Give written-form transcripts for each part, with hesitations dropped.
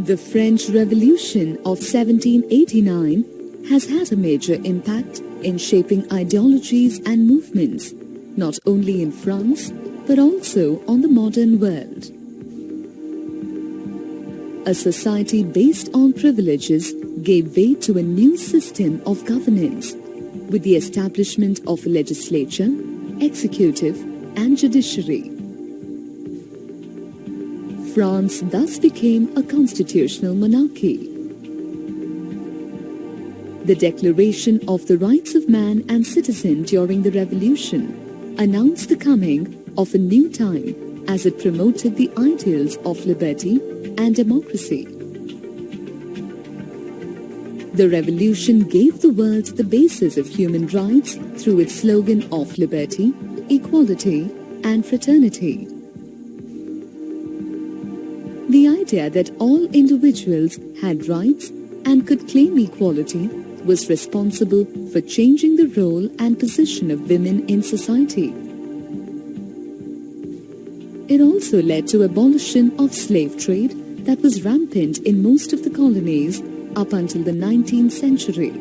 The French Revolution of 1789 has had a major impact in shaping ideologies and movements, not only in France, but also on the modern world. A society based on privileges gave way to a new system of governance, with the establishment of a legislature, executive, and judiciary. France thus became a constitutional monarchy. The Declaration of the Rights of Man and Citizen during the Revolution announced the coming of a new time as it promoted the ideals of liberty and democracy. The revolution gave the world the basis of human rights through its slogan of liberty, equality, and fraternity. The idea that all individuals had rights and could claim equality was responsible for changing the role and position of women in society. It also led to abolition of slave trade that was rampant in most of the colonies up until the 19th century.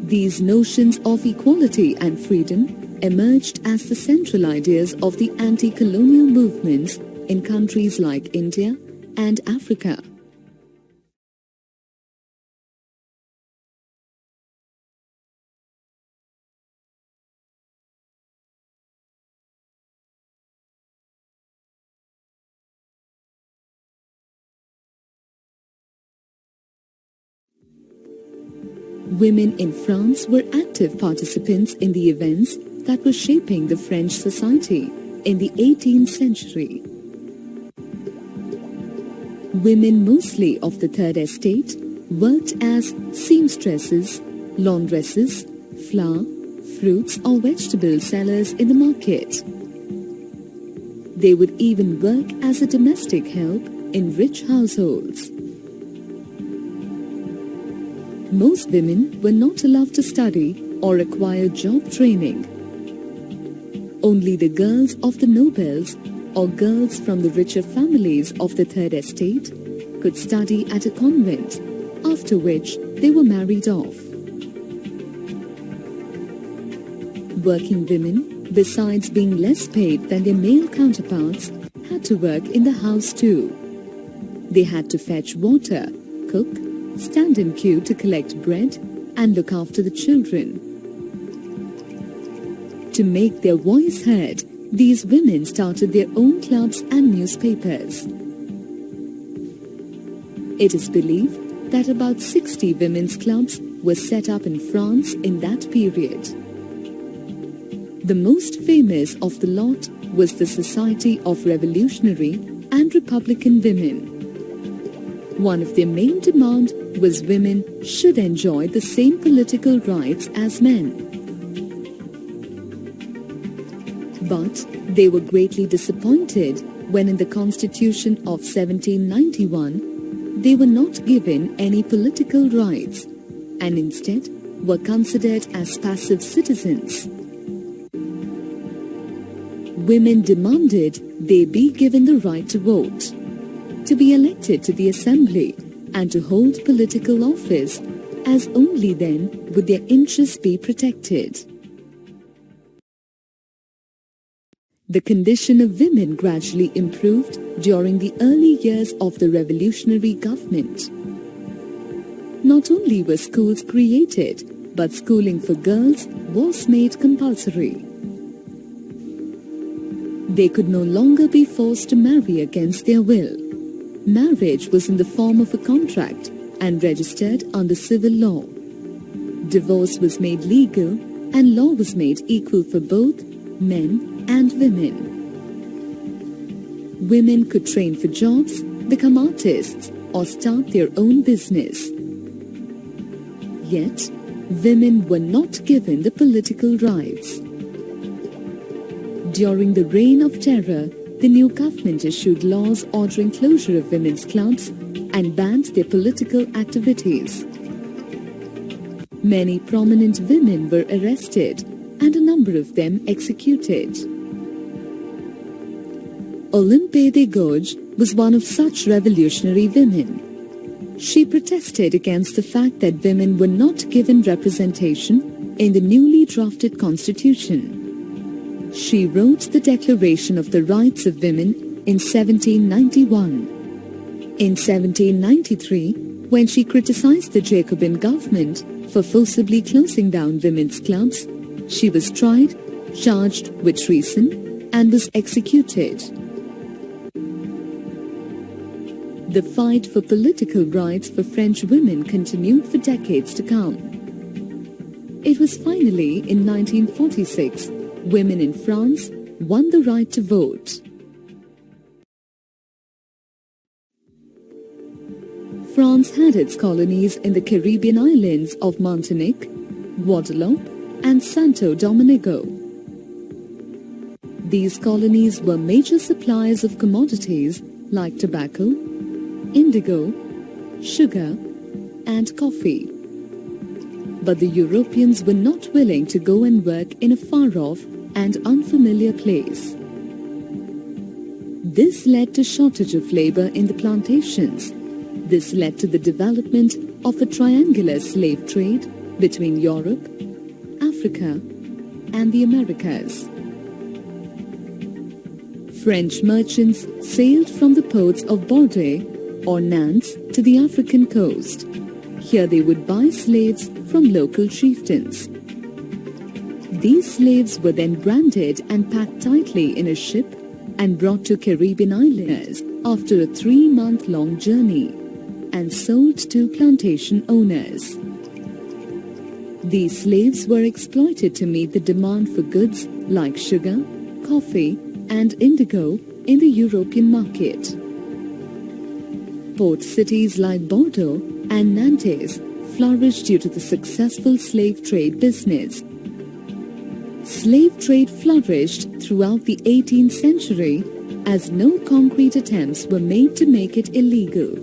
These notions of equality and freedom emerged as the central ideas of the anti-colonial movements in countries like India and Africa. Women in France were active participants in the events that were shaping the French society in the 18th century. Women, mostly of the Third Estate, worked as seamstresses, laundresses, flour, fruits or vegetable sellers in the market. They would even work as a domestic help in rich households. Most women were not allowed to study or acquire job training. Only the girls of the nobles or girls from the richer families of the Third Estate could study at a convent, after which they were married off. Working women, besides being less paid than their male counterparts, had to work in the house too. They had to fetch water, cook, stand in queue to collect bread, and look after the children. To make their voice heard, these women started their own clubs and newspapers. It is believed that about 60 women's clubs were set up in France in that period. The most famous of the lot was the Society of Revolutionary and Republican Women. One of their main demands was women should enjoy the same political rights as men. But they were greatly disappointed when in the Constitution of 1791 they were not given any political rights and instead were considered as passive citizens. Women demanded they be given the right to vote, to be elected to the assembly, and to hold political office, as only then would their interests be protected. The condition of women gradually improved during the early years of the revolutionary government. Not only were schools created, but schooling for girls was made compulsory. They could no longer be forced to marry against their will. Marriage was in the form of a contract and registered under civil law. Divorce was made legal and law was made equal for both men and women. Women could train for jobs, become artists, or start their own business. Yet, women were not given the political rights. During the Reign of Terror, the new government issued laws ordering closure of women's clubs and banned their political activities. Many prominent women were arrested and a number of them executed. Olympe de Gouges was one of such revolutionary women. She protested against the fact that women were not given representation in the newly drafted constitution. She wrote the Declaration of the Rights of Women in 1791. In 1793, when she criticized the Jacobin government for forcibly closing down women's clubs, she was tried, charged with treason, and was executed. The fight for political rights for French women continued for decades to come. It was finally in 1946 women in France won the right to vote. France had its colonies in the Caribbean islands of Martinique, Guadeloupe, and Santo Domingo. These colonies were major suppliers of commodities like tobacco, indigo, sugar, and coffee. But the Europeans were not willing to go and work in a far-off and unfamiliar place. This led to shortage of labor in the plantations. This led to the development of a triangular slave trade between Europe, Africa, and the Americas. French merchants sailed from the ports of Bordeaux or Nantes to the African coast. Here they would buy slaves from local chieftains. These slaves were then branded and packed tightly in a ship and brought to Caribbean islands after a 3-month-long journey and sold to plantation owners. These slaves were exploited to meet the demand for goods like sugar, coffee, and indigo in the European market. Port cities like Bordeaux and Nantes flourished due to the successful slave trade business. Slave trade flourished throughout the 18th century as no concrete attempts were made to make it illegal.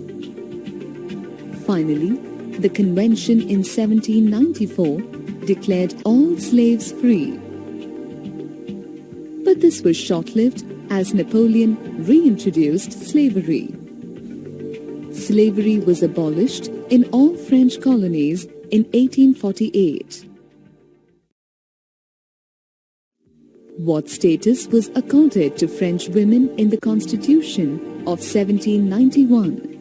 Finally, the convention in 1794 declared all slaves free. But this was short-lived as Napoleon reintroduced slavery. Slavery was abolished in all French colonies in 1848. What status was accorded to French women in the Constitution of 1791?